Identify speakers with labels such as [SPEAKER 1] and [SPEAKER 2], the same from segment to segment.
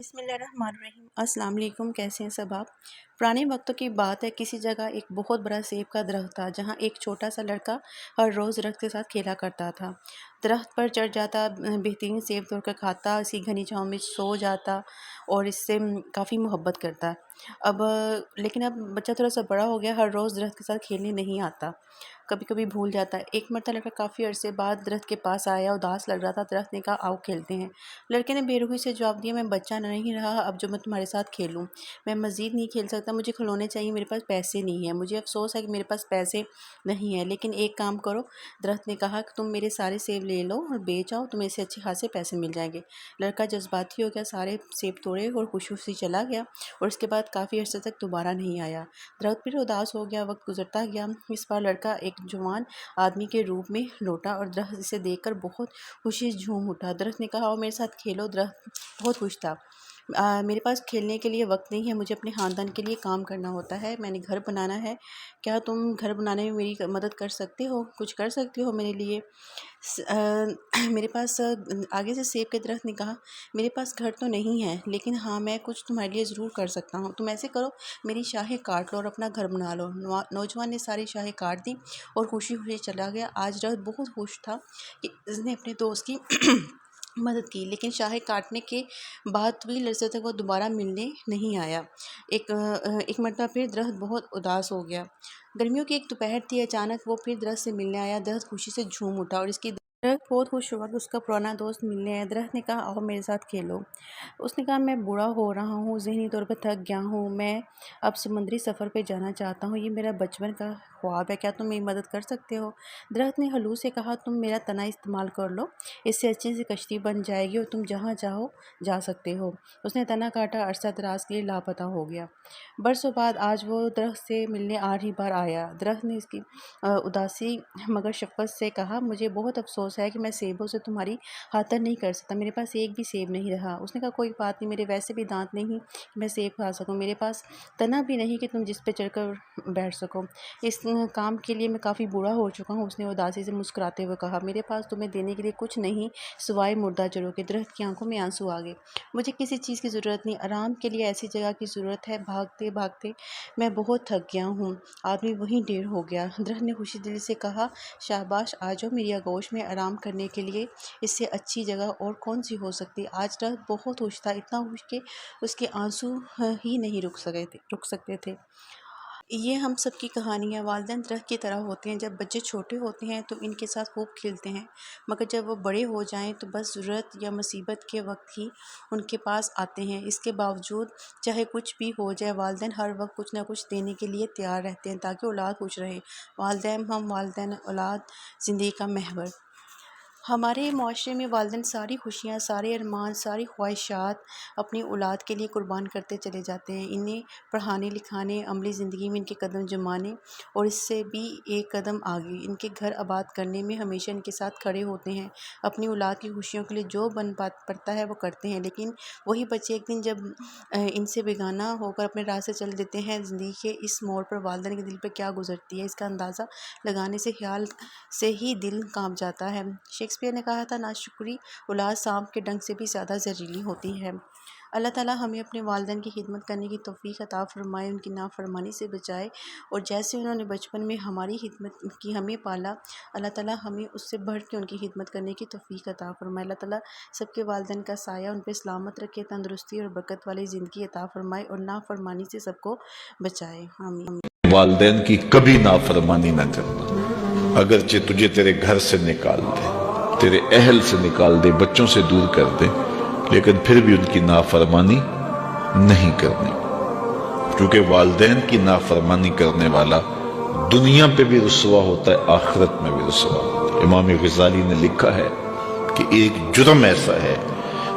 [SPEAKER 1] بسم اللہ الرحمن الرحیم۔ السلام علیکم، کیسے ہیں سب آپ؟ پرانے وقتوں کی بات ہے، کسی جگہ ایک بہت بڑا سیب کا درخت تھا جہاں ایک چھوٹا سا لڑکا ہر روز درخت کے ساتھ کھیلا کرتا تھا۔ درخت پر چڑھ جاتا، بہترین سیب توڑ کر کھاتا، اس کی گھنی چھاؤں میں سو جاتا اور اس سے کافی محبت کرتا۔ لیکن اب بچہ تھوڑا سا بڑا ہو گیا، ہر روز درخت کے ساتھ کھیلنے نہیں آتا، کبھی کبھی بھول جاتا ہے۔ ایک مرتبہ لڑکا کافی عرصے بعد درخت کے پاس آیا، اداس لگ رہا تھا۔ درخت نے کہا آؤ کھیلتے ہیں۔ لڑکے نے بے رحمی سے جواب دیا، میں بچہ نہیں رہا اب جو میں تمہارے ساتھ کھیلوں، میں مزید نہیں کھیل سکتا، مجھے کھلونے چاہیے، میرے پاس پیسے نہیں ہیں، مجھے افسوس ہے کہ میرے پاس پیسے نہیں ہیں، لیکن ایک کام کرو۔ درخت نے کہا کہ تم میرے سارے سیب لے لو اور بیچ آؤ، تمہیں اسے اچھے خاصے پیسے مل جائیں گے۔ لڑکا جذباتی ہو گیا، سارے سیب توڑے اور خوشی خوشی چلا گیا اور اس کے بعد کافی عرصے تک دوبارہ نہیں آیا۔ درخت پھر اداس ہو گیا، وقت گزرتا گیا۔ اس بار لڑکا ایک جوان آدمی کے روپ میں لوٹا اور درخت اسے دیکھ کر بہت خوشی جھوم اٹھا۔ درخت نے کہا آؤ میرے ساتھ کھیلو۔ درخت بہت خوش تھا، میرے پاس کھیلنے کے لیے وقت نہیں ہے، مجھے اپنے خاندان کے لیے کام کرنا ہوتا ہے، میں نے گھر بنانا ہے، کیا تم گھر بنانے میں میری مدد کر سکتے ہو، کچھ کر سکتے ہو میرے لیے؟ میرے پاس آگے سے سیب کے درخت نے کہا میرے پاس گھر تو نہیں ہے، لیکن ہاں میں کچھ تمہارے لیے ضرور کر سکتا ہوں، تم ایسے کرو میری شاخیں کاٹ لو اور اپنا گھر بنا لو۔ نوجوان نے ساری شاخیں کاٹ دی اور خوشی خوشی چلا گیا۔ آج درخت بہت خوش تھا کہ اس نے اپنے دوست کی مدد کی، لیکن شاخیں کاٹنے کے بعد طویل عرصے تک وہ دوبارہ ملنے نہیں آیا۔ ایک مرتبہ پھر درخت بہت اداس ہو گیا۔ گرمیوں کی ایک دوپہر تھی، اچانک وہ پھر درخت سے ملنے آیا۔ درخت خوشی سے جھوم اٹھا اور درخت بہت خوش ہوا کہ اس کا پرانا دوست ملنے آیا۔ درخت نے کہا آؤ میرے ساتھ کھیلو۔ اس نے کہا میں بوڑھا ہو رہا ہوں، ذہنی طور پر تھک گیا ہوں، میں اب سمندری سفر پہ جانا چاہتا ہوں، یہ میرا بچپن کا خواب ہے، کیا تم میری مدد کر سکتے ہو؟ درخت نے ہلو سے کہا تم میرا تنا استعمال کر لو، اس سے اچھی سی کشتی بن جائے گی اور تم جہاں چاہو جا سکتے ہو۔ اس نے تنا کاٹا، عرصہ دراز کے لیے لاپتہ ہو گیا۔ برسوں بعد آج وہ درخت سے ملنے آخری بار آیا۔ درخت نے اس کی اداسی مگر شفقت سے کہا مجھے بہت افسوس ہے کہ میں سیبوں سے تمہاری خاطر نہیں کر سکتا، میرے پاس ایک بھی سیب نہیں رہا۔ اس نے کہا کوئی بات نہیں، میرے ویسے بھی دانت نہیں کہ میں سیب کھا سکوں، میرے پاس تنا بھی نہیں کہ تم جس پہ چڑھ کر بیٹھ سکو، اس کام کے لیے میں کافی بوڑھا ہو چکا ہوں۔ اس نے اداسی سے مسکراتے ہوئے کہا میرے پاس تمہیں دینے کے لیے کچھ نہیں سوائے مردہ جڑوں کے۔ درخت کی آنکھوں میں آنسو آ گئے۔ مجھے کسی چیز کی ضرورت نہیں، آرام کے لیے ایسی جگہ کی ضرورت ہے، بھاگتے بھاگتے میں بہت تھک گیا ہوں۔ آدمی وہیں ڈھیر ہو گیا۔ درخت نے خوشی دل سے کہا شاباش، آ جاؤ میری آغوش میں، آرام کرنے کے لیے اس سے اچھی جگہ اور کون سی ہو سکتی۔ آج درخت بہت خوش تھا، اتنا خوش کہ اس کے آنسو ہی نہیں رک سکتے تھے۔ یہ ہم سب کی کہانی ہے۔ والدین درخت کی طرح ہوتے ہیں، جب بچے چھوٹے ہوتے ہیں تو ان کے ساتھ خوب کھیلتے ہیں، مگر جب وہ بڑے ہو جائیں تو بس ضرورت یا مصیبت کے وقت ہی ان کے پاس آتے ہیں۔ اس کے باوجود چاہے کچھ بھی ہو جائے، والدین ہر وقت کچھ نہ کچھ دینے کے لیے تیار رہتے ہیں تاکہ اولاد خوش رہے۔ والدین ہم، والدین اولاد، زندگی کا محور۔ ہمارے معاشرے میں والدین ساری خوشیاں، سارے ارمان، ساری خواہشات اپنی اولاد کے لیے قربان کرتے چلے جاتے ہیں، انہیں پڑھانے لکھانے، عملی زندگی میں ان کے قدم جمانے اور اس سے بھی ایک قدم آگے ان کے گھر آباد کرنے میں ہمیشہ ان کے ساتھ کھڑے ہوتے ہیں۔ اپنی اولاد کی خوشیوں کے لیے جو بن پڑتا ہے وہ کرتے ہیں، لیکن وہی بچے ایک دن جب ان سے بیگانہ ہو کر اپنے راہ سے چل دیتے ہیں، زندگی کے اس موڑ پر والدین کے دل پہ کیا گزرتی ہے اس کا اندازہ لگانے سے خیال سے ہی دل کانپ جاتا ہے۔ شیکسپیئر نے کہا تھا ناشکری اولاد سانپ کے ڈنک سے بھی زیادہ زہریلی ہوتی ہے۔ اللہ تعالیٰ ہمیں اپنے والدین کی خدمت کرنے کی توفیق عطا فرمائے، ان کی نافرمانی سے بچائے، اور جیسے انہوں نے بچپن میں ہماری خدمت کی، ہمیں پالا، اللہ تعالیٰ ہمیں اس سے بڑھ کے ان کی خدمت کرنے کی توفیق عطا فرمائے۔ اللہ تعالیٰ سب کے والدین کا سایہ ان پہ سلامت رکھے، تندرستی اور برکت والی زندگی عطا فرمائے اور نافرمانی سے سب کو بچائے، آمین۔
[SPEAKER 2] والدین کی کبھی نافرمانی نہ کرنا، اگرچہ تجھے تیرے گھر سے نکال دے، تیرے اہل سے نکال دے، بچوں سے دور کر دے، لیکن پھر بھی ان کی نافرمانی نہیں کرنی، کیونکہ والدین کی نافرمانی کرنے والا دنیا پہ بھی رسوا ہوتا ہے، آخرت میں بھی رسوا ہوتا ہے۔ امام غزالی نے لکھا ہے کہ ایک جرم ایسا ہے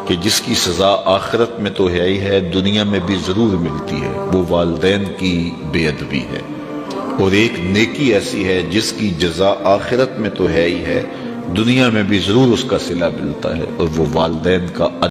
[SPEAKER 2] کہ جس کی سزا آخرت میں تو ہے ہی ہے، دنیا میں بھی ضرور ملتی ہے، وہ والدین کی بے ادبی ہے، اور ایک نیکی ایسی ہے جس کی جزا آخرت میں تو ہے ہی ہے، دنیا میں بھی ضرور اس کا صلہ ملتا ہے، اور وہ والدین کا